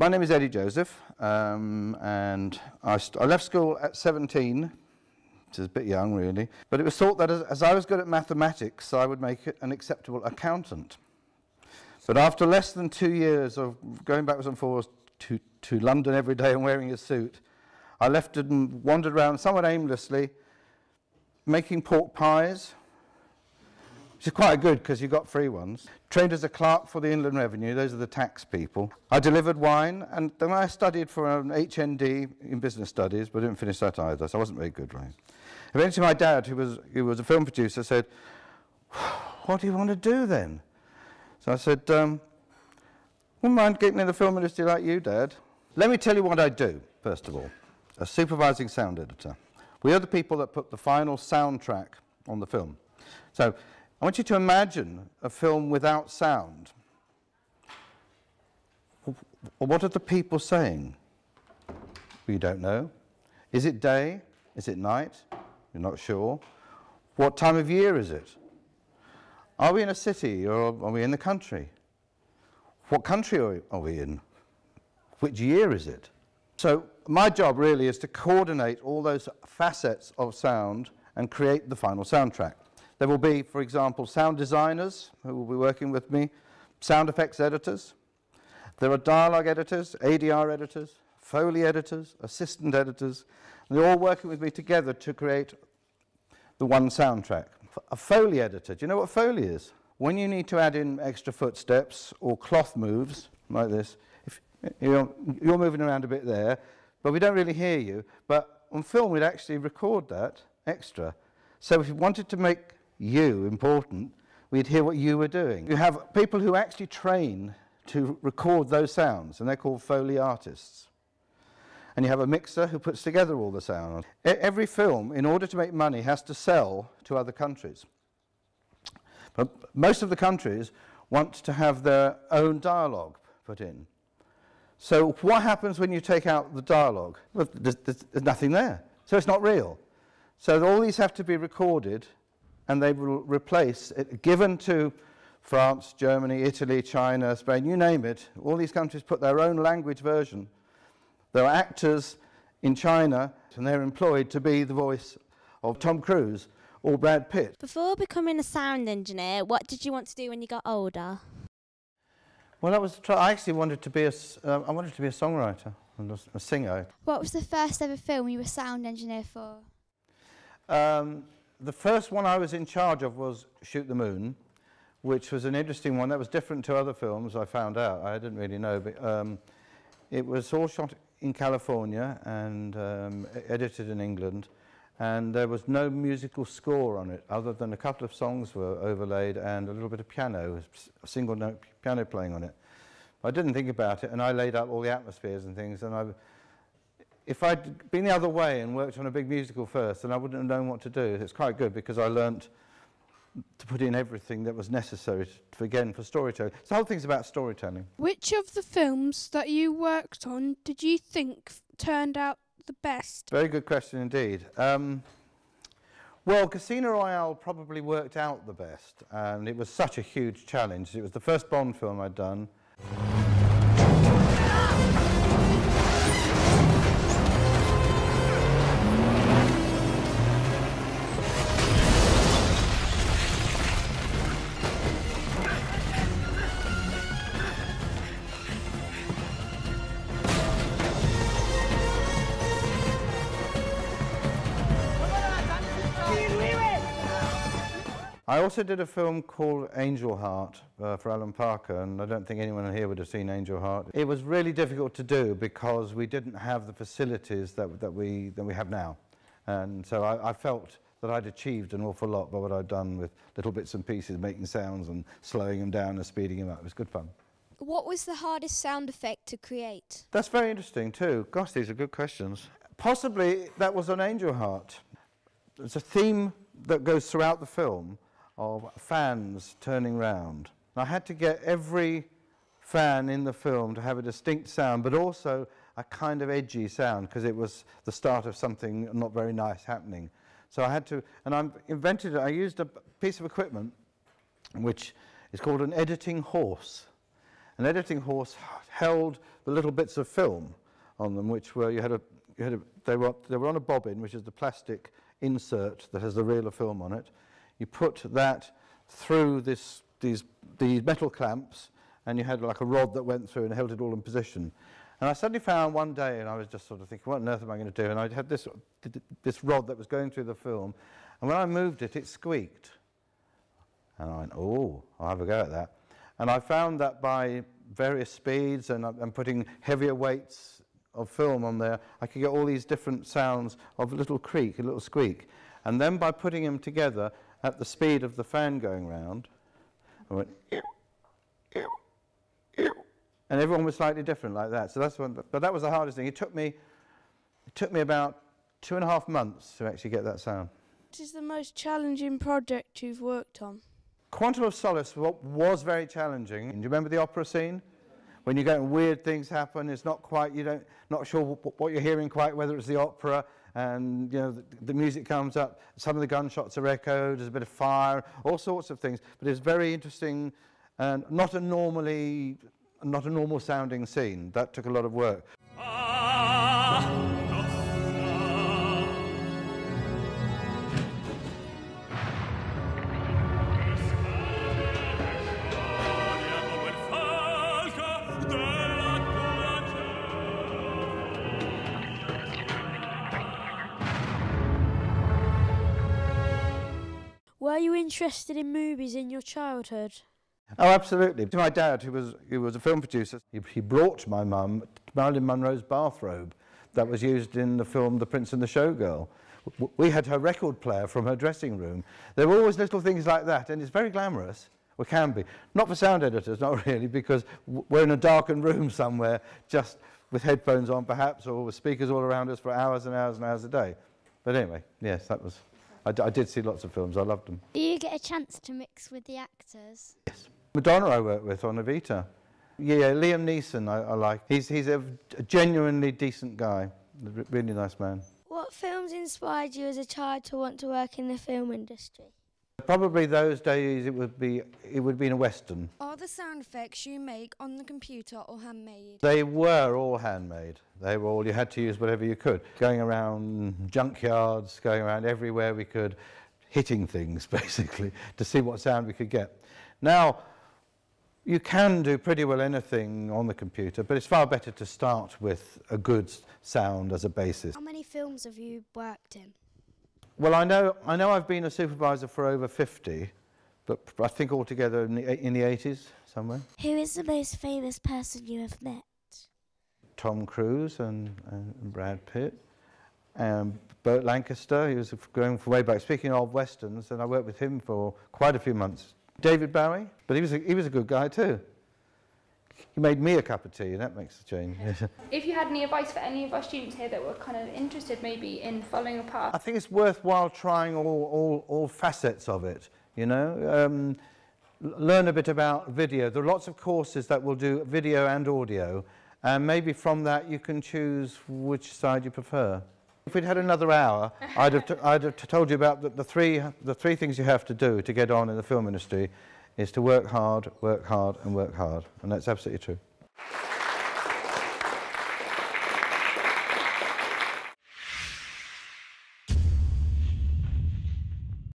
My name is Eddie Joseph, and I left school at 17, which is a bit young really, but it was thought that as I was good at mathematics, I would make an acceptable accountant. But after less than 2 years of going backwards and forwards to London every day and wearing a suit, I left and wandered around somewhat aimlessly, making pork pies, which is quite good because you got free ones. Trained as a clerk for the Inland Revenue, those are the tax people. I delivered wine, and then I studied for an HND in business studies, but didn't finish that either, so I wasn't very good, right? Eventually my dad, who was a film producer, said, "What do you want to do then?" So I said, "Wouldn't mind getting in the film industry like you, Dad." Let me tell you what I do, first of all. A supervising sound editor. We are the people that put the final soundtrack on the film. So I want you to imagine a film without sound. What are the people saying? We don't know. Is it day? Is it night? You're not sure. What time of year is it? Are we in a city or are we in the country? What country are we in? Which year is it? So my job really is to coordinate all those facets of sound and create the final soundtrack. There will be, for example, sound designers who will be working with me, sound effects editors. There are dialogue editors, ADR editors, Foley editors, assistant editors. And they're all working with me together to create the one soundtrack. A Foley editor, do you know what Foley is? When you need to add in extra footsteps or cloth moves, like this, if you're moving around a bit there, but we don't really hear you. But on film, we'd actually record that extra. So if you wanted to make you important, we'd hear what you were doing. You have people who actually train to record those sounds, and they're called Foley artists. And you have a mixer who puts together all the sound. Every film, in order to make money, has to sell to other countries. But most of the countries want to have their own dialogue put in. So what happens when you take out the dialogue? Well, there's nothing there, so it's not real. So all these have to be recorded, and they will replace it, given to France, Germany, Italy, China, Spain, you name it. All these countries put their own language version. There are actors in China, and they're employed to be the voice of Tom Cruise or Brad Pitt. Before becoming a sound engineer, what did you want to do when you got older? Well, I actually wanted to be a songwriter and a singer. What was the first ever film you were sound engineer for? The first one I was in charge of was Shoot the Moon, which was an interesting one. That was different to other films, I found out. I didn't really know, but it was all shot in California and edited in England, and there was no musical score on it other than a couple of songs were overlaid and a little bit of piano, a single note piano playing on it. I didn't think about it, and I laid out all the atmospheres and things, and if I'd been the other way and worked on a big musical first, then I wouldn't have known what to do. It's quite good because I learnt to put in everything that was necessary for storytelling. So the whole thing's about storytelling. Which of the films that you worked on did you think turned out the best? Very good question indeed. Well, Casino Royale probably worked out the best, and it was such a huge challenge. It was the first Bond film I'd done. I also did a film called Angel Heart for Alan Parker, and I don't think anyone here would have seen Angel Heart. It was really difficult to do because we didn't have the facilities that we have now. And so I felt that I'd achieved an awful lot by what I'd done with little bits and pieces, making sounds and slowing them down and speeding them up. It was good fun. What was the hardest sound effect to create? That's very interesting too. Gosh, these are good questions. Possibly that was on Angel Heart. There's a theme that goes throughout the film of fans turning round. I had to get every fan in the film to have a distinct sound, but also a kind of edgy sound, because it was the start of something not very nice happening. So I had to, and I used a piece of equipment which is called an editing horse. An editing horse held with little bits of film on them, which were they were on a bobbin, which is the plastic insert that has the reel of film on it. You put that through these metal clamps, and you had like a rod that went through and held it all in position. And I suddenly found one day, and I was just sort of thinking, what on earth am I going to do? And I had this rod that was going through the film, and when I moved it, it squeaked. And I went, oh, I'll have a go at that. And I found that by various speeds and putting heavier weights of film on there, I could get all these different sounds of a little creak, a little squeak. And then by putting them together at the speed of the fan going round, I went, ew, ew, ew. And everyone was slightly different like that. So that's one, but that was the hardest thing. It took me about 2.5 months to actually get that sound. What is the most challenging project you've worked on? Quantum of Solace was very challenging. Do you remember the opera scene? When you go and weird things happen, it's not quite, not sure what you're hearing quite, whether it's the opera, and the music comes up, some of the gunshots are echoed, there's a bit of fire, all sorts of things. But it's very interesting and not a normal sounding scene. That took a lot of work. Were you interested in movies in your childhood? Oh, absolutely. My dad, who was a film producer, he brought my mum Marilyn Monroe's bathrobe that was used in the film The Prince and the Showgirl. We had her record player from her dressing room. There were always little things like that, and it's very glamorous, or can be. Not for sound editors, not really, because we're in a darkened room somewhere, just with headphones on perhaps, or with speakers all around us for hours and hours and hours a day. But anyway, yes, that was... I did see lots of films, I loved them. Do you get a chance to mix with the actors? Yes. Madonna I worked with on Evita. Yeah, Liam Neeson I like. He's a genuinely decent guy, a really nice man. What films inspired you as a child to want to work in the film industry? Probably those days it would be in a Western. Are the sound effects you make on the computer or handmade? They were all handmade. They were all, you had to use whatever you could. Going around junkyards, going around everywhere we could, hitting things basically, to see what sound we could get. Now, you can do pretty well anything on the computer, but it's far better to start with a good sound as a basis. How many films have you worked in? Well, I know I've been a supervisor for over 50, but I think altogether in the 80s somewhere. Who is the most famous person you have met? Tom Cruise and Brad Pitt, and Burt Lancaster. He was going way back. Speaking of westerns, and I worked with him for quite a few months. David Bowie, but he was a good guy too. He made me a cup of tea, and that makes a change. If you had any advice for any of our students here that were kind of interested maybe in following a path? I think it's worthwhile trying all facets of it, learn a bit about video. There are lots of courses that will do video and audio, and maybe from that you can choose which side you prefer. If we'd had another hour, I'd have told you about the three things you have to do to get on in the film industry. Is to work hard, and work hard, and that's absolutely true.